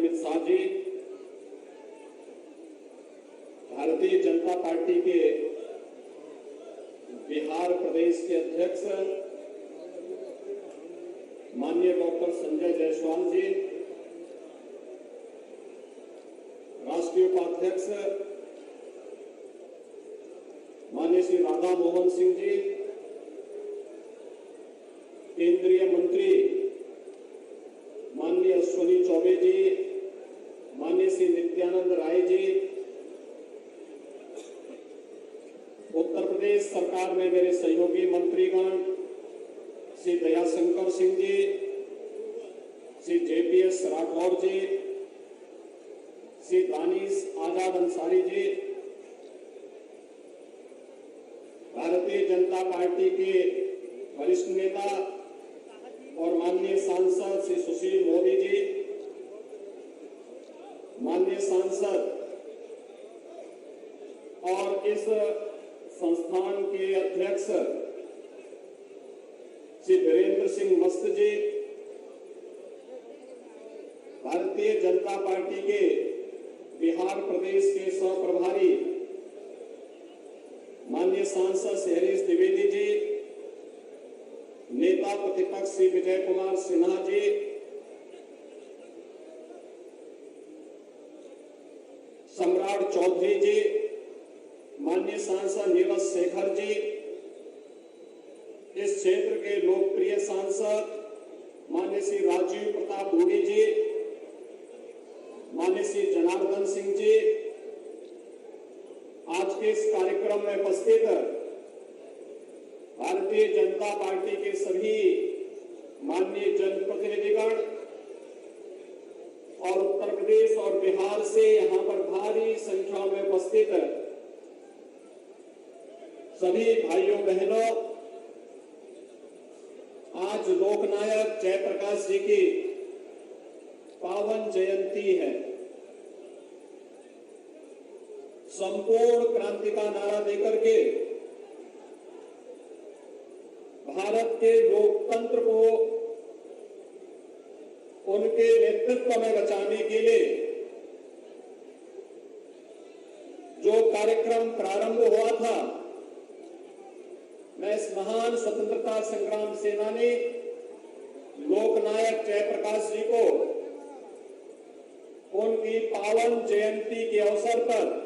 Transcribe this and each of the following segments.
Amit Shah ji, Bharatiya Janata party के बिहार प्रदेश के अध्यक्ष माननीय डॉक्टर संजय जायसवाल जी, राष्ट्रीय उपाध्यक्ष माननीय श्री राधा मोहन सिंह जी, केंद्रीय मंत्री माननीय अश्विनी चौबे जी, माननीय श्री नित्यानंद राय जी, उत्तर प्रदेश सरकार में मेरे सहयोगी मंत्रीगण श्री दयाशंकर सिंह जी, श्री जेपीएस राठौर जी, श्री दानिश आजाद अंसारी जी, भारतीय जनता पार्टी के वरिष्ठ नेता और माननीय सांसद श्री सुशील मोदी जी, माननीय सांसद और इस संस्थान के अध्यक्ष श्री वीरेंद्र सिंह मस्त जी, भारतीय जनता पार्टी के बिहार प्रदेश के सह प्रभारी माननीय सांसद श्री हरीश द्विवेदी जी, नेता प्रतिपक्ष श्री विजय कुमार सिन्हा जी, सम्राट चौधरी जी, माननीय सांसद नीरज शेखर जी, इस क्षेत्र के लोकप्रिय सांसद माननीय श्री राजीव प्रताप रूडी जी, माननीय श्री जनार्दन सिंह जी, आज के इस कार्यक्रम में उपस्थित भारतीय जनता पार्टी के सभी माननीय जनप्रतिनिधिगण और उत्तर प्रदेश और बिहार से यहाँ पर भारी संख्या में उपस्थित सभी भाइयों बहनों, आज लोकनायक जयप्रकाश जी की पावन जयंती है। संपूर्ण क्रांति का नारा देकर के भारत के लोकतंत्र को उनके नेतृत्व में बचाने के लिए जो कार्यक्रम प्रारंभ हुआ था, मैं इस महान स्वतंत्रता संग्राम सेनानी लोकनायक जयप्रकाश जी को उनकी पावन जयंती के अवसर पर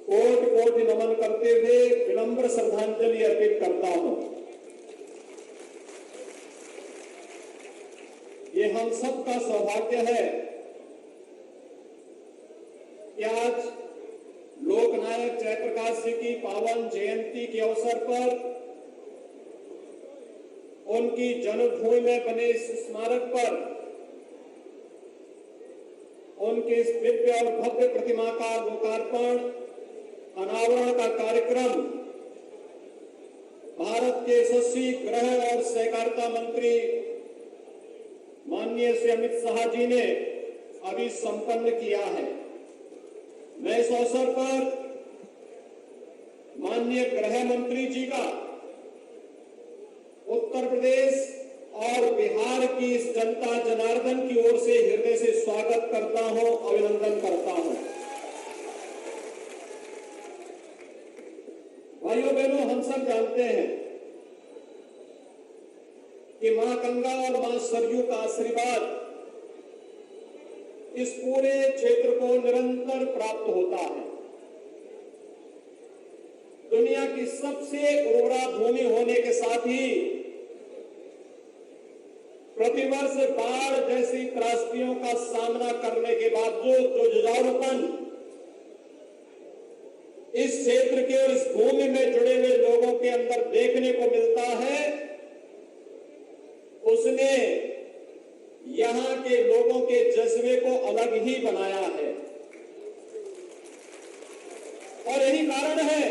कोटि कोटि नमन करते हुए विनम्र श्रद्धांजलि अर्पित करता हूं। ये हम सबका सौभाग्य है कि आज लोकनायक जयप्रकाश जी की पावन जयंती के अवसर पर उनकी जन्मभूमि में बने इस स्मारक पर उनके इस दिव्य और भव्य प्रतिमा का लोकार्पण अनावरण का कार्यक्रम भारत के यशस्वी गृह और सहकारिता मंत्री माननीय श्री अमित शाह जी ने अभी संपन्न किया है। मैं इस अवसर पर माननीय गृह मंत्री जी का उत्तर प्रदेश और बिहार की इस जनता जनार्दन की ओर से हृदय से स्वागत करता हूं, अभिनंदन करता हूं। भाइयों बहनों, हम सब जानते हैं कि मां गंगा और मां सरयू का आशीर्वाद इस पूरे क्षेत्र को निरंतर प्राप्त होता है। दुनिया की सबसे उर्वरा भूमि होने के साथ ही प्रतिवर्ष बाढ़ जैसी त्रासदियों का सामना करने के बावजूद जो जुझारूपन इस क्षेत्र के और इस भूमि में जुड़े हुए लोगों के अंदर देखने को मिलता है, उसने यहां के लोगों के जज्बे को अलग ही बनाया है। और यही कारण है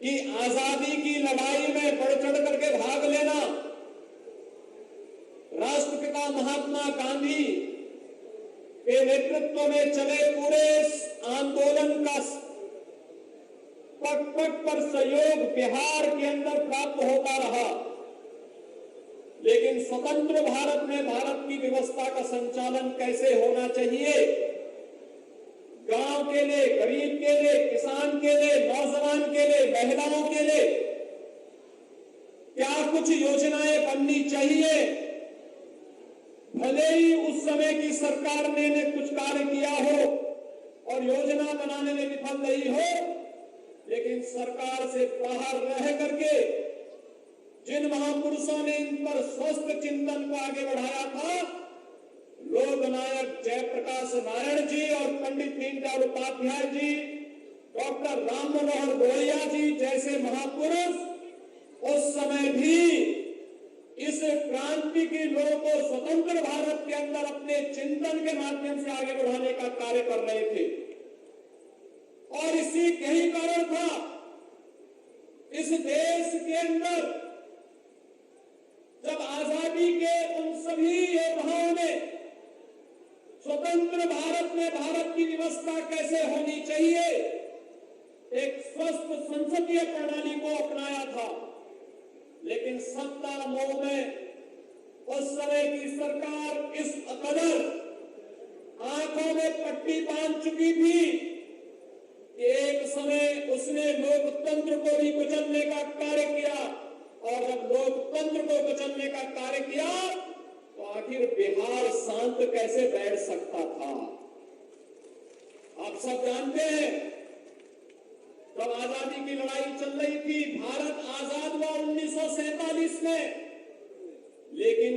कि आजादी की लड़ाई में बढ़ चढ़ करके भाग लेना राष्ट्रपिता महात्मा गांधी के नेतृत्व में चले पूरे आंदोलन का पट पट पर सहयोग बिहार के अंदर प्राप्त होता रहा। लेकिन स्वतंत्र भारत में भारत की व्यवस्था का संचालन कैसे होना चाहिए, गांव के लिए, गरीब के लिए, किसान के लिए, नौजवान के लिए, महिलाओं के लिए क्या कुछ योजनाएं बननी चाहिए। भले ही उस समय की सरकार ने कुछ कार्य किया हो और योजना बनाने में विफल रही हो, लेकिन सरकार से बाहर रह करके जिन महापुरुषों ने इन पर स्वस्थ चिंतन को आगे बढ़ाया था, लोक नायक जयप्रकाश नारायण जी और पंडित दीनदयाल उपाध्याय जी, डॉक्टर राम मनोहर लोहिया जी जैसे महापुरुष उस समय भी इस क्रांति की लोगों को स्वतंत्र भारत के अंदर अपने चिंतन के माध्यम से आगे बढ़ाने का कार्य कर रहे थे। और इसी यही कारण था इस देश के अंदर जब आजादी के उन सभी योद्धाओं ने स्वतंत्र भारत में भारत की व्यवस्था कैसे होनी चाहिए, एक स्वस्थ संसदीय प्रणाली को अपनाया था, लेकिन सत्ता मोह में उस समय की सरकार इस कदर आंखों में पट्टी बांध चुकी थी कि एक समय उसने लोकतंत्र को भी कुचलने का कार्य किया, और जब लोकतंत्र को कुचलने का कार्य किया तो आखिर बिहार शांत कैसे बैठ सकता था। आप सब जानते हैं जब आजादी की लड़ाई चल रही थी, भारत आजाद हुआ 1947 में, लेकिन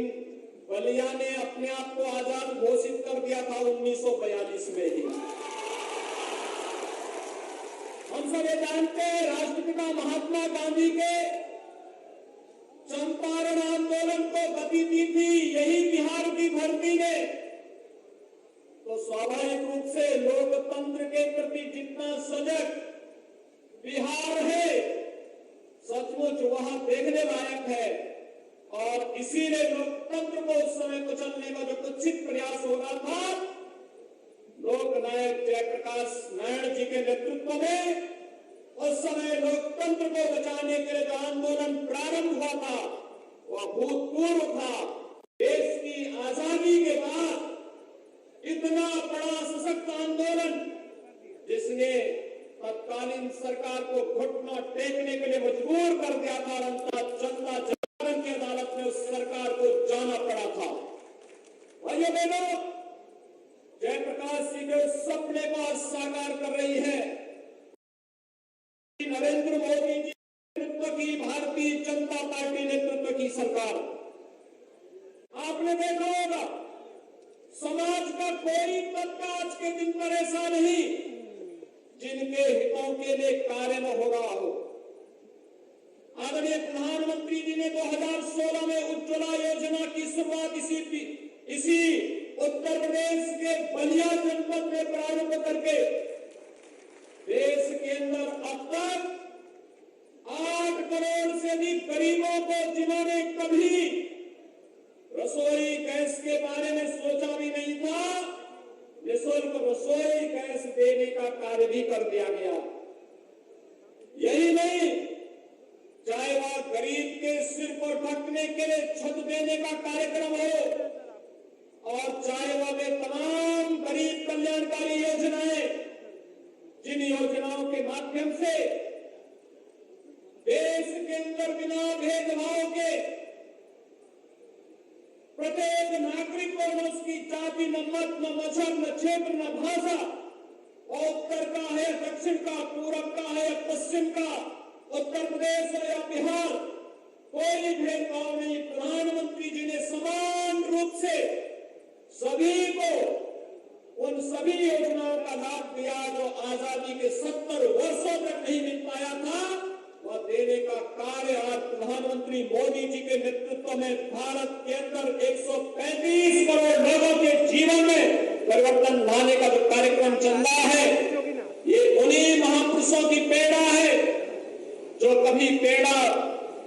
बलिया ने अपने आप को आजाद घोषित कर दिया था 1942 में ही। हम सब ये जानते हैं राष्ट्रपिता महात्मा गांधी के चंपारण आंदोलन को गति दी थी यही बिहार की धरती ने, तो स्वाभाविक रूप से लोकतंत्र के प्रति जितना सजग बिहार है, सचमुच वहां देखने लायक है। और इसीलिए लोकतंत्र को उस समय कुचलने का जो कुत्सित प्रयास हो रहा था, लोक नायक जयप्रकाश नारायण जी के नेतृत्व में उस समय लोकतंत्र को बचाने के लिए जो आंदोलन प्रारंभ हुआ था वह भूतपूर्व था। देश की आजादी के बाद इतना बड़ा सशक्त आंदोलन जिसने तत्कालीन सरकार को घुटना टेकने के लिए मजबूर कर दिया था, जनता जनार्दन की अदालत में उस सरकार को जाना पड़ा था। भाइयों बहनों, जयप्रकाश जी के उस सपने को आज साकार कर रही है नरेंद्र मोदी जी नेतृत्व की भारतीय जनता पार्टी नेतृत्व की सरकार। आपने देखा होगा समाज का कोई तबका आज के दिन पर ऐसा नहीं जिनके हितों के लिए कार्य न हो रहा हो। आदरणीय प्रधानमंत्री जी ने 2016 में उज्ज्वला योजना की शुरुआत इसी उत्तर प्रदेश के बलिया जनपद में प्रारंभ करके देश के अंदर अब तक 8 करोड़ से अधिक गरीबों को, जिन्होंने कभी रसोई गैस के बारे में सोचा भी नहीं था, निःशुल्क रसोई गैस देने का कार्य भी कर दिया गया। यही नहीं, चाहे वह गरीब के सिर को ढकने के लिए छत देने का कार्यक्रम हो, और चाहे वह वे तमाम गरीब कल्याणकारी योजनाएं जिन योजनाओं के माध्यम से देश के अंदर बिना भेदभाव के प्रत्येक नागरिक को न उसकी जाति, न मत, न मजहब, न क्षेत्र, न भाषा, और उत्तर का है, दक्षिण का, पूरब का है, पश्चिम का, उत्तर प्रदेश या बिहार, कोई भेदभाव नहीं। प्रधानमंत्री जी ने समान रूप से सभी को उन सभी योजनाओं का लाभ दिया जो आजादी के 70 वर्षों तक नहीं मिल पाया था, वह देने का कार्य आज प्रधानमंत्री मोदी जी के नेतृत्व में भारत के अंदर 135 करोड़ लोगों के जीवन में परिवर्तन लाने का जो कार्यक्रम चल रहा है, ये उन्हीं महापुरुषों की प्रेरणा है जो कभी प्रेरणा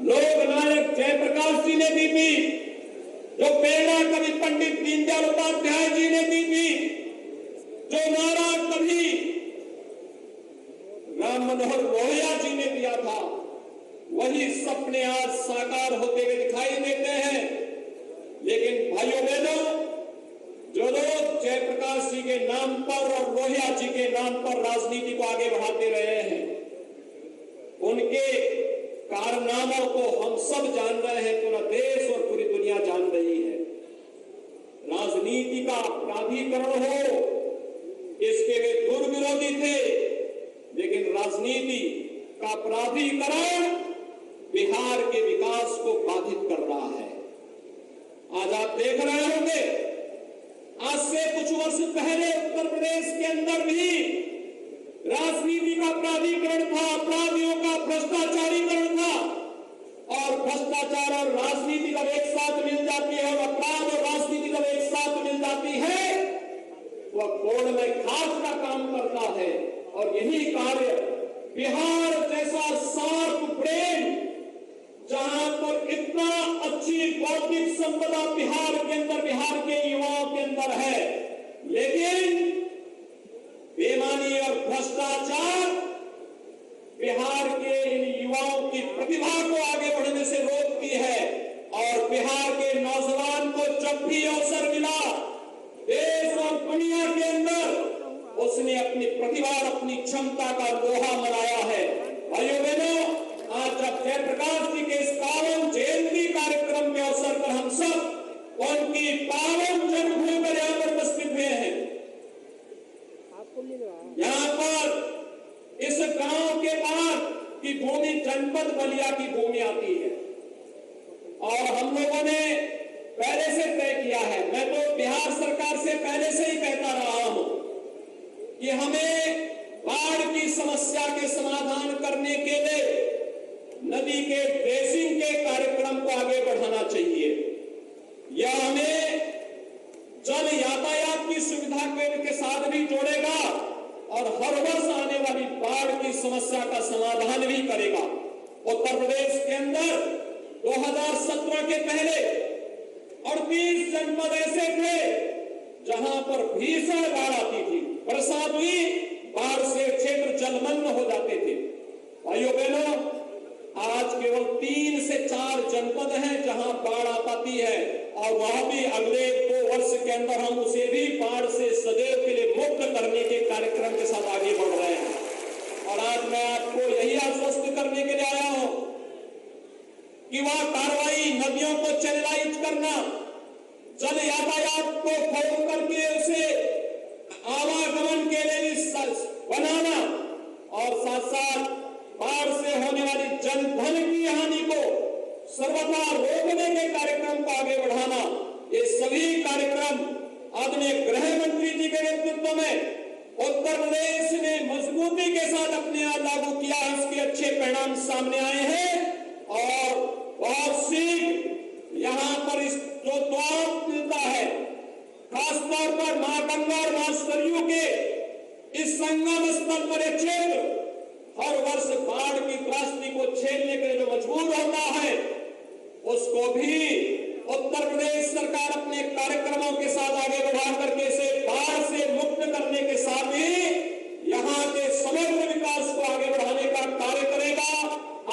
लोक नायक जयप्रकाश जी ने दी थी, जो प्रेरणा कभी पंडित दीनदयाल उपाध्याय जी ने दी थी, जो नारा कभी राम मनोहर लोहिया जी ने दिया था, वही सपने आज साकार होते हुए दिखाई देते हैं। नाम पर और लोहिया जी के नाम पर राजनीति को आगे बढ़ाते रहे हैं। उनके कारनामों को हम सब जान रहे हैं, पूरा देश और पूरी दुनिया जान रही है। राजनीति का प्राधिकरण हो, इसके वे दुर्विरोधी थे, लेकिन राजनीति का प्राधिकरण बिहार के विकास को बाधित कर रहा है। आज आप देख रहे होंगे, आज से कुछ वर्ष पहले उत्तर प्रदेश के अंदर भी राजनीति का प्राधिकरण था, अपराधियों का भ्रष्टाचारीकरण था, और भ्रष्टाचार और राजनीति जब एक साथ मिल जाती है, और अपराध और राजनीति जब एक साथ मिल जाती है, वह कोड़ में खाद का काम करता है। और यही कार्य बिहार जैसा शार्प ब्रेन, जहां पर इतना अच्छी बौद्धिक संपदा बिहार के अंदर, बिहार के युवाओं के अंदर है, लेकिन बेईमानी और भ्रष्टाचार बिहार के इन युवाओं की प्रतिभा को आगे बढ़ने से रोकती है। और बिहार के नौजवान को जब भी अवसर मिला देश और दुनिया के अंदर, उसने अपनी प्रतिभा और अपनी क्षमता का लोहा मनाया है। भाइयों बहनों, आज जब जयप्रकाश जी के इस पावन जयंती कार्यक्रम के अवसर पर हम सब उनकी पावन जन्मभूमि पर यहाँ पर उपस्थित हुए हैं, यहाँ पर इस गांव के बाद की भूमि जनपद बलिया की भूमि आती है, और हम लोगों ने पहले से तय किया है, मैं तो बिहार सरकार से पहले से ही कहता रहा हूं कि हमें बाढ़ की समस्या के समाधान करने के लिए नदी के ड्रेसिंग के कार्यक्रम को आगे बढ़ाना चाहिए। यह हमें जल यातायात की सुविधा के साथ भी जोड़ेगा और हर वर्ष आने वाली बाढ़ की समस्या का समाधान भी करेगा। उत्तर प्रदेश के अंदर 2017 के पहले 38 जनपद ऐसे थे जहां पर भीषण बाढ़ आती थी, बरसात हुई, बाढ़ से क्षेत्र जलमग्न हो जाते थे। भाइयों बहनों, आज केवल 3 से 4 जनपद हैं जहां बाढ़ आ पाती है, और वह भी अगले 2 वर्ष के अंदर हम उसे भी बाढ़ से सदैव के लिए मुक्त करने के कार्यक्रम के साथ आगे बढ़ रहे हैं। और आज मैं आपको यही आश्वस्त करने के लिए आया हूं कि वह कार्रवाई, नदियों को चैनलाइज करना, जल यातायात को फॉलो करके उसे आवागमन के लिए बनाना, और साथ साथ बाढ़ से होने वाली जनधन की हानि को सर्वथा रोकने के कार्यक्रम को आगे बढ़ाना, ये सभी कार्यक्रम आदरणीय गृह मंत्री जी के नेतृत्व में उत्तर प्रदेश ने मजबूती के साथ अपने यहाँ लागू किया है। इसके अच्छे परिणाम सामने आए हैं, और बहुत शीघ्र यहाँ पर इस जो द्वार मिलता है, खासतौर पर मां गंगा और मां सरयू के इस संगम स्थल पर एक क्षेत्र हर वर्ष बाढ़ की त्रासदी को झेलने के लिए जो मजबूर होता है, उसको भी उत्तर प्रदेश सरकार अपने कार्यक्रमों के साथ आगे बढ़ा करके इसे बाढ़ से मुक्त करने के साथ ही यहाँ के समग्र विकास को आगे बढ़ाने का कार्य करेगा।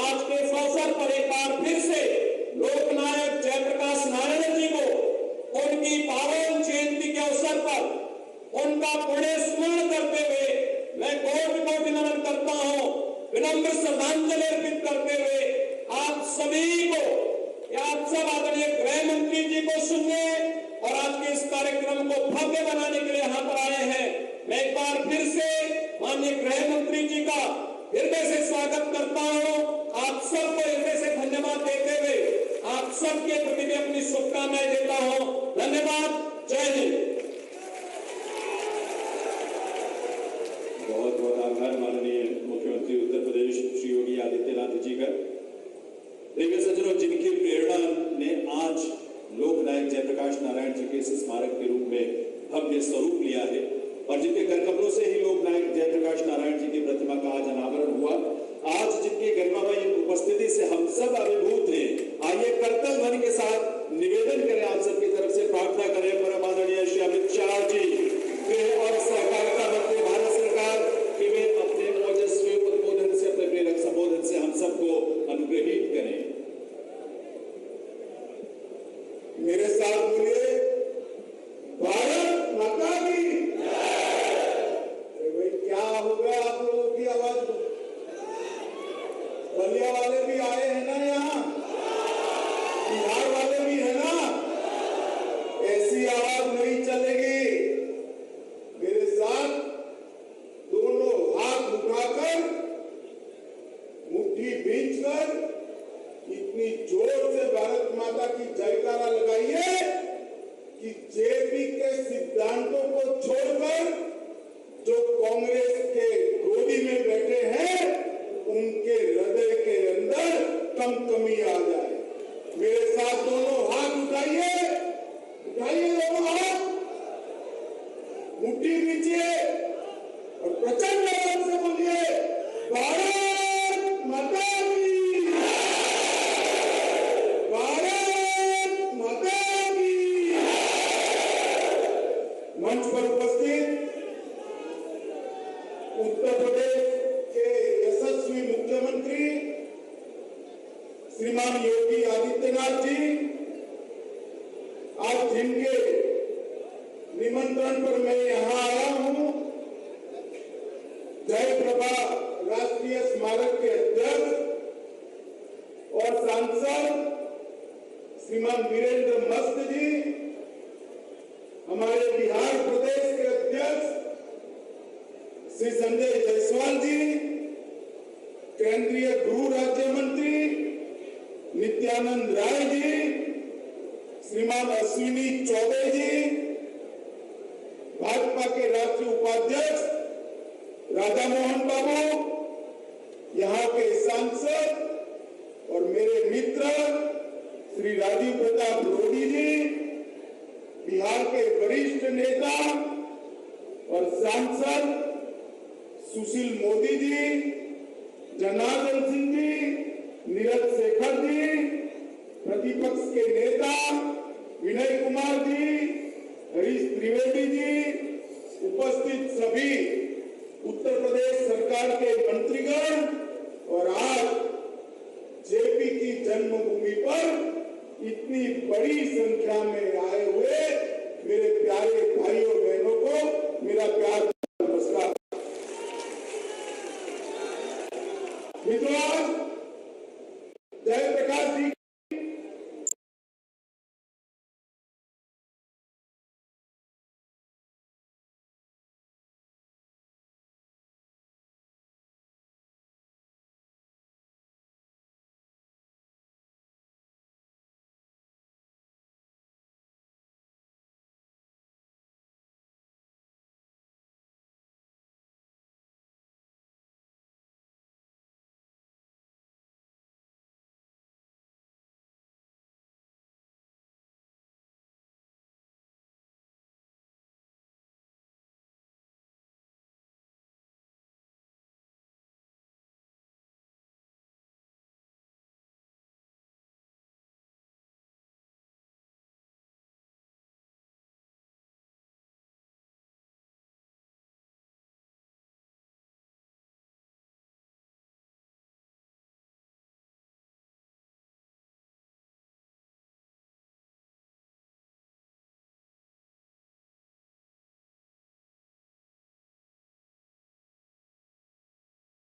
आज के इस अवसर पर एक बार फिर से लोकनायक जयप्रकाश नारायण जी को उनकी पावन जयंती के अवसर पर उनका पुण्य स्मरण करते हुए मैं कोटि नमन करता हूं, विनम्र श्रद्धांजलि अर्पित करते हुए आप सभी को, आप सब आदरणीय गृह मंत्री जी को सुनने और आज के इस कार्यक्रम को भव्य बनाने के लिए यहाँ पर आए हैं। मैं एक बार फिर से माननीय गृह मंत्री जी का हृदय से स्वागत करता हूँ। आप सबको हृदय से धन्यवाद देते हुए आप सबके प्रति भी अपनी शुभकामनाएं देता हूँ। धन्यवाद। जय हिंद। बहुत बहुत आभार माननीय मुख्यमंत्री उत्तर प्रदेश श्री योगी आदित्यनाथ जी का। देखिए सज्जनों, जिनकी प्रेरणा ने आज लोकनायक जयप्रकाश नारायण जी के इस स्मारक के रूप में भव्य स्वरूप लिया है, और जिनके करकमलों से ही लोकनायक जयप्रकाश नारायण जी की प्रतिमा का आज अनावरण हुआ, आज जिनकी गरिमामयी उपस्थिति से हम सब अभिभूत हैं, आइए कर्तव्य ध्वनि के साथ निवेदन करें, आप सबकी तरफ से प्रार्थना करें, परम आदरणीय श्री अमित शाह जी, गृह और सहकारिता मंत्री भारत सरकार, कि वे अपने ओजस्वी उद्बोधन से, अपने प्रेरक संबोधन से हम सबको अनुग्रहित करें। मेरे साथ बोलिए, भारत माता की जय। बीजेपी के सिद्धांतों को छोड़कर जो कांग्रेस के गोदी में बैठे हैं उनके हृदय के अंदर कमी आ जाए। मेरे साथ दोनों हाथ उठाइए, उठाइए दोनों हाथ, मुट्ठी नीचे और प्रचंड आवाज से बोलिए, भारत माता की, भारत माता की। मंच पर उपस्थित उत्तर प्रदेश के यशस्वी मुख्यमंत्री श्रीमान योगी आदित्यनाथ जी, आज जिनके निमंत्रण पर मैं यहां आया हूं, जयप्रभा राष्ट्रीय स्मारक के अध्यक्ष और सांसद श्रीमान वीरेंद्र मस्त जी, हमारे बिहार प्रदेश के अध्यक्ष श्री संजय जायसवाल जी, केंद्रीय गृह राज्य मंत्री नित्यानंद राय जी, श्रीमान अश्विनी चौबे जी, भाजपा के राष्ट्रीय उपाध्यक्ष राधा मोहन बाबू, यहाँ के सांसद और मेरे मित्र श्री राजीव प्रताप रूडी जी, बिहार के वरिष्ठ नेता और सांसद सुशील मोदी जी, जनार्दन सिंह जी, नीरज शेखर जी, प्रतिपक्ष के नेता विनय कुमार जी, हरीश त्रिवेदी जी, उपस्थित सभी उत्तर प्रदेश सरकार के मंत्रीगण और आज जेपी की जन्मभूमि पर इतनी बड़ी संख्या में आए हुए मेरे प्यारे भाइयों बहनों को मेरा प्यार नमस्कार। मित्रों, जयप्रकाश जी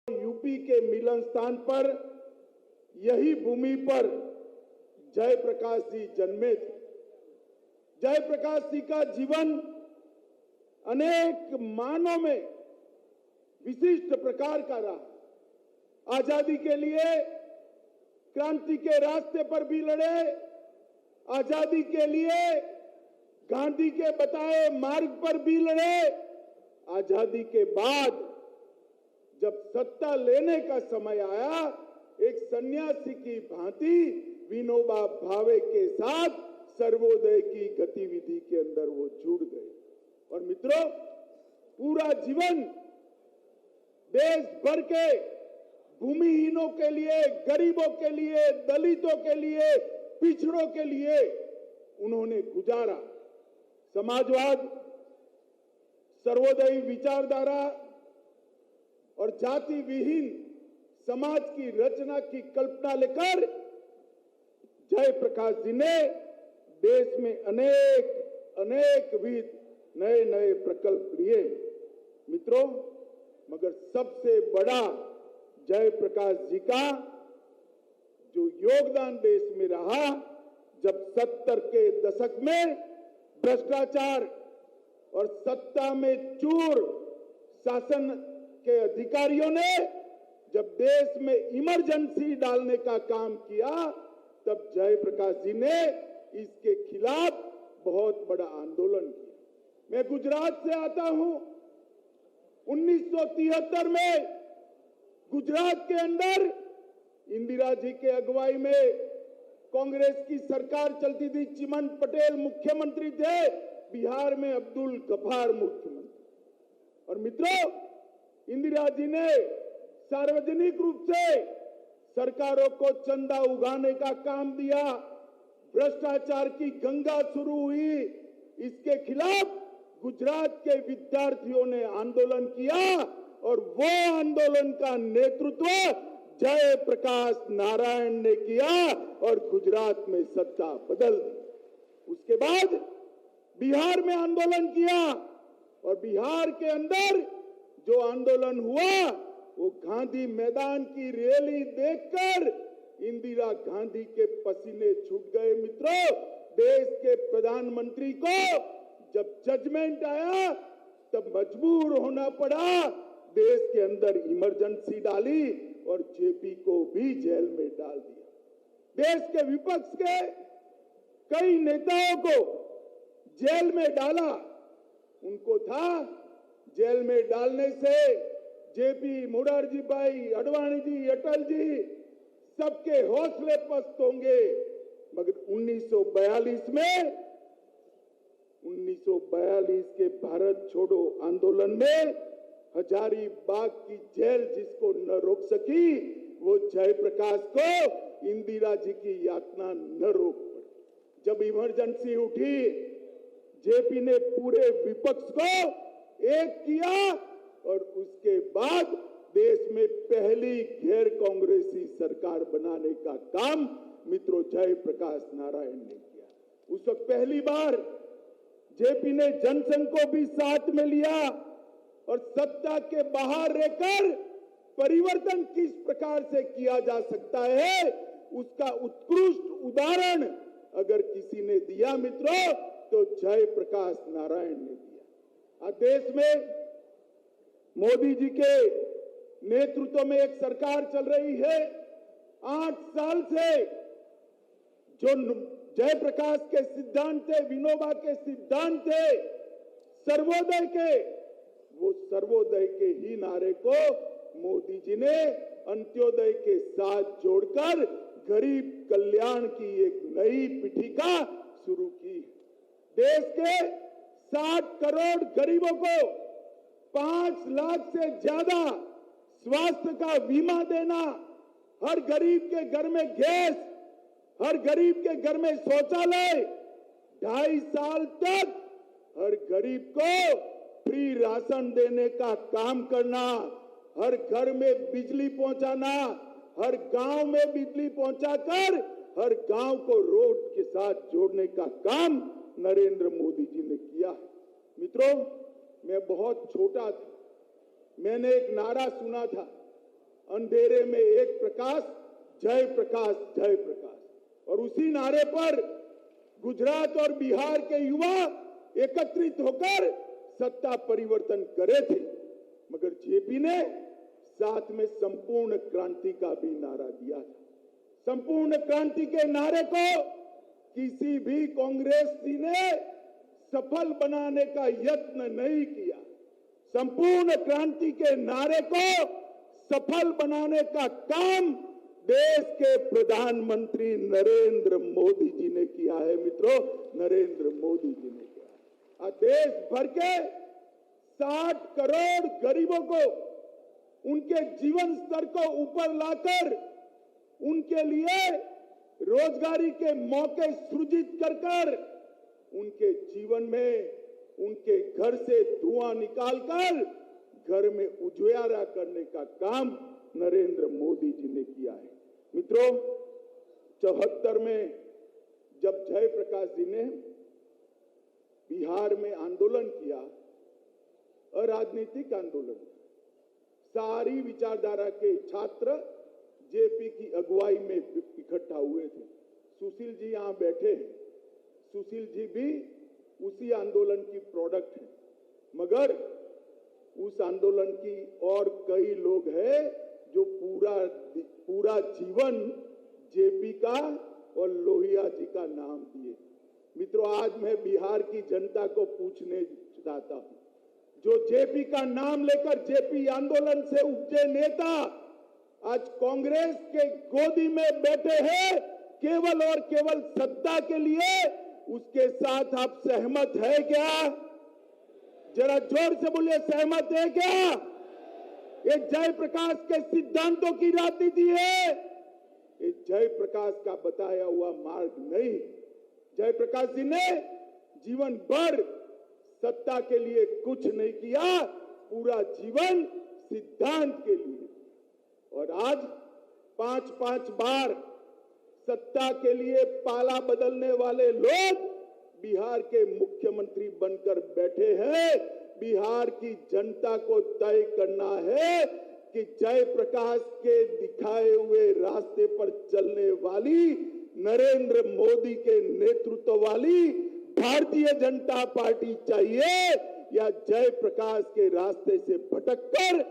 यूपी के मिलन स्थान पर, यही भूमि पर जयप्रकाश जी जन्मे थे। जयप्रकाश जी का जीवन अनेक मानों में विशिष्ट प्रकार का रहा। आजादी के लिए क्रांति के रास्ते पर भी लड़े, आजादी के लिए गांधी के बताए मार्ग पर भी लड़े। आजादी के बाद जब सत्ता लेने का समय आया, एक सन्यासी की भांति विनोबा भावे के साथ सर्वोदय की गतिविधि के अंदर वो जुड़ गए। और मित्रों, पूरा जीवन देश भर के भूमिहीनों के लिए, गरीबों के लिए, दलितों के लिए, पिछड़ों के लिए उन्होंने गुजारा। समाजवाद, सर्वोदयी विचारधारा और जाति विहीन समाज की रचना की कल्पना लेकर जयप्रकाश जी ने देश में अनेक विध नए नए प्रकल्प लिए। मित्रों, मगर सबसे बड़ा जयप्रकाश जी का जो योगदान देश में रहा, जब 70 के दशक में भ्रष्टाचार और सत्ता में चूर शासन के अधिकारियों ने जब देश में इमरजेंसी डालने का काम किया, तब जयप्रकाश जी ने इसके खिलाफ बहुत बड़ा आंदोलन किया। मैं गुजरात से आता हूं। 1973 में गुजरात के अंदर इंदिरा जी के अगुवाई में कांग्रेस की सरकार चलती थी। चिमन पटेल मुख्यमंत्री थे, बिहार में अब्दुल गफार मुख्यमंत्री। और मित्रों, इंदिरा जी ने सार्वजनिक रूप से सरकारों को चंदा उगाने का काम दिया। भ्रष्टाचार की गंगा शुरू हुई, इसके खिलाफ गुजरात के विद्यार्थियों ने आंदोलन किया और वो आंदोलन का नेतृत्व जयप्रकाश नारायण ने किया और गुजरात में सत्ता बदल दी। उसके बाद बिहार में आंदोलन किया और बिहार के अंदर जो आंदोलन हुआ वो गांधी मैदान की रैली देखकर इंदिरा गांधी के पसीने छूट गए। मित्रों, देश के प्रधानमंत्री को जब जजमेंट आया तब मजबूर होना पड़ा, देश के अंदर इमरजेंसी डाली और जेपी को भी जेल में डाल दिया। देश के विपक्ष के कई नेताओं को जेल में डाला। उनको था जेल में डालने से जेपी, मोरारजी भाई, अडवाणी जी, अटल जी सबके हौसले पस्त होंगे। मगर 1942 के भारत छोड़ो आंदोलन में हजारीबाग की जेल जिसको न रोक सकी, वो जयप्रकाश को इंदिरा जी की यातना न रोक पाई। जब इमरजेंसी उठी, जेपी ने पूरे विपक्ष को एक किया और उसके बाद देश में पहली गैर कांग्रेसी सरकार बनाने का काम मित्रों जयप्रकाश नारायण ने किया। उस वक्त पहली बार जेपी ने जनसंघ को भी साथ में लिया और सत्ता के बाहर रहकर परिवर्तन किस प्रकार से किया जा सकता है उसका उत्कृष्ट उदाहरण अगर किसी ने दिया मित्रों तो जयप्रकाश नारायण ने दिया। आज देश में मोदी जी के नेतृत्व में एक सरकार चल रही है। 8 साल से जो जयप्रकाश के सिद्धांत थे, विनोबा के सिद्धांत थे, सर्वोदय के, वो सर्वोदय के ही नारे को मोदी जी ने अंत्योदय के साथ जोड़कर गरीब कल्याण की एक नई पीठिका शुरू की। देश के 60 करोड़ गरीबों को 5 लाख से ज्यादा स्वास्थ्य का बीमा देना, हर गरीब के घर में गैस, हर गरीब के घर में शौचालय, 2.5 साल तक हर गरीब को फ्री राशन देने का काम करना, हर घर में बिजली पहुंचाना, हर गांव में बिजली पहुंचाकर हर गांव को रोड के साथ जोड़ने का काम नरेंद्र मोदी जी ने किया है। मित्रों, मैं बहुत छोटा था, मैंने एक नारा सुना था, अंधेरे में एक प्रकाश, जय प्रकाश, जय प्रकाश। और उसी नारे पर गुजरात और बिहार के युवा एकत्रित होकर सत्ता परिवर्तन करे थे। मगर जेपी ने साथ में संपूर्ण क्रांति का भी नारा दिया था। संपूर्ण क्रांति के नारे को किसी भी कांग्रेसी ने सफल बनाने का यत्न नहीं किया। संपूर्ण क्रांति के नारे को सफल बनाने का काम देश के प्रधानमंत्री नरेंद्र मोदी जी ने किया है। मित्रों, नरेंद्र मोदी जी ने किया। आज देश भर के 60 करोड़ गरीबों को उनके जीवन स्तर को ऊपर लाकर उनके लिए रोजगारी के मौके सृजित कर उनके जीवन में उनके घर से धुआं निकालकर घर में उजियारा करने का काम नरेंद्र मोदी जी ने किया है। मित्रों, 74 में जब जयप्रकाश जी ने बिहार में आंदोलन किया, अराजनीतिक आंदोलन, सारी विचारधारा के छात्र जेपी की अगुवाई में इकट्ठा हुए थे। सुशील जी यहां बैठे हैं, सुशील जी भी उसी आंदोलन की प्रोडक्ट है। मगर उस आंदोलन की और कई लोग हैं जो पूरा जीवन जेपी का और लोहिया जी का नाम दिए। मित्रों, आज मैं बिहार की जनता को पूछने चाहता हूं, जो जेपी का नाम लेकर जेपी आंदोलन से उपजे नेता आज कांग्रेस के गोदी में बैठे हैं केवल और केवल सत्ता के लिए, उसके साथ आप सहमत है क्या? जरा जोर से बोलिए, सहमत है क्या? ये जयप्रकाश के सिद्धांतों की राजनीति है, ये जयप्रकाश का बताया हुआ मार्ग नहीं। जयप्रकाश जी ने जीवन भर सत्ता के लिए कुछ नहीं किया, पूरा जीवन सिद्धांत के लिए। और आज 5-5 बार सत्ता के लिए पाला बदलने वाले लोग बिहार के मुख्यमंत्री बनकर बैठे हैं। बिहार की जनता को तय करना है कि जयप्रकाश के दिखाए हुए रास्ते पर चलने वाली, नरेंद्र मोदी के नेतृत्व वाली भारतीय जनता पार्टी चाहिए या जयप्रकाश के रास्ते से भटककर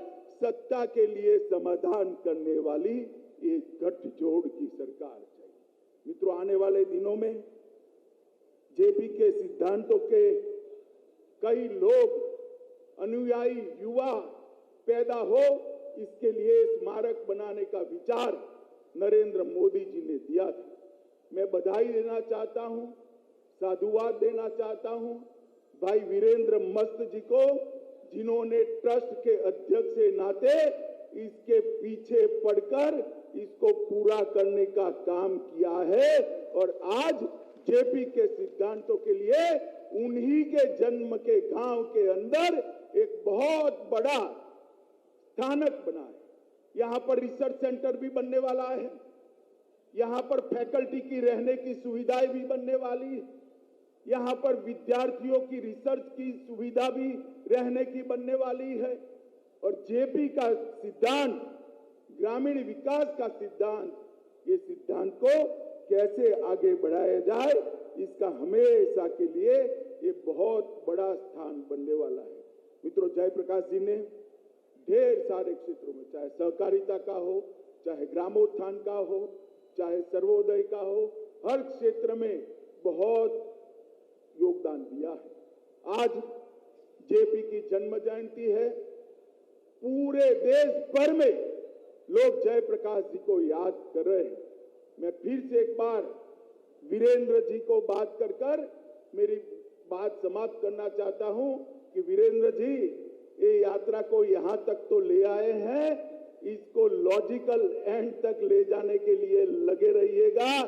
सत्ता के लिए समाधान करने वाली एक गठजोड़ की सरकार चाहिए। मित्रों, आने वाले दिनों में जेपी के सिद्धांतों के कई लोग, अनुयायी युवा पैदा हो, इसके लिए स्मारक बनाने का विचार नरेंद्र मोदी जी ने दिया था। मैं बधाई देना चाहता हूं, साधुवाद देना चाहता हूं भाई वीरेंद्र मस्त जी को, जिन्होंने ट्रस्ट के अध्यक्ष के नाते इसके पीछे पड़कर इसको पूरा करने का काम किया है। और आज जेपी के सिद्धांतों के लिए उन्हीं के जन्म के गांव के अंदर एक बहुत बड़ा स्थानक बना है। यहां पर रिसर्च सेंटर भी बनने वाला है, यहां पर फैकल्टी की रहने की सुविधाएं भी बनने वाली है, यहां पर विद्यार्थियों की रिसर्च की सुविधा भी रहने की बनने वाली है। और जेपी का सिद्धांत, ग्रामीण विकास का सिद्धांत, ये सिद्धांत को कैसे आगे बढ़ाया जाए, इसका हमेशा के लिए ये बहुत बड़ा स्थान बनने वाला है। मित्रों, जयप्रकाश जी ने ढेर सारे क्षेत्रों में, चाहे सहकारिता का हो, चाहे ग्रामोत्थान का हो, चाहे सर्वोदय का हो, हर क्षेत्र में बहुत योगदान दिया है। आज जेपी की जन्म जयंती है, पूरे देश भर में लोग जयप्रकाश जी को याद कर रहे हैं। मैं फिर से एक बार वीरेंद्र जी को बात कर मेरी बात समाप्त करना चाहता हूं कि वीरेंद्र जी, ये यात्रा को यहां तक तो ले आए हैं, इसको लॉजिकल एंड तक ले जाने के लिए लगे रहिएगा।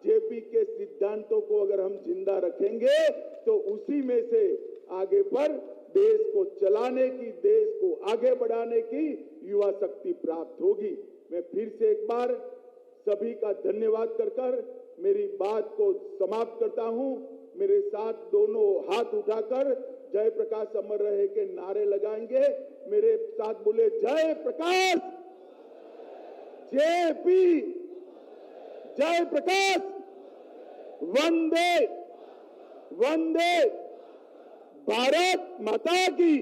जेपी के सिद्धांतों को अगर हम जिंदा रखेंगे तो उसी में से आगे पर देश को चलाने की, देश को आगे बढ़ाने की युवा शक्ति प्राप्त होगी। मैं फिर से एक बार सभी का धन्यवाद कर मेरी बात को समाप्त करता हूं। मेरे साथ दोनों हाथ उठाकर जयप्रकाश अमर रहे के नारे लगाएंगे। मेरे साथ बोले, जय प्रकाश, जेपी, जय प्रकाश, वंदे वंदे, भारत माता की।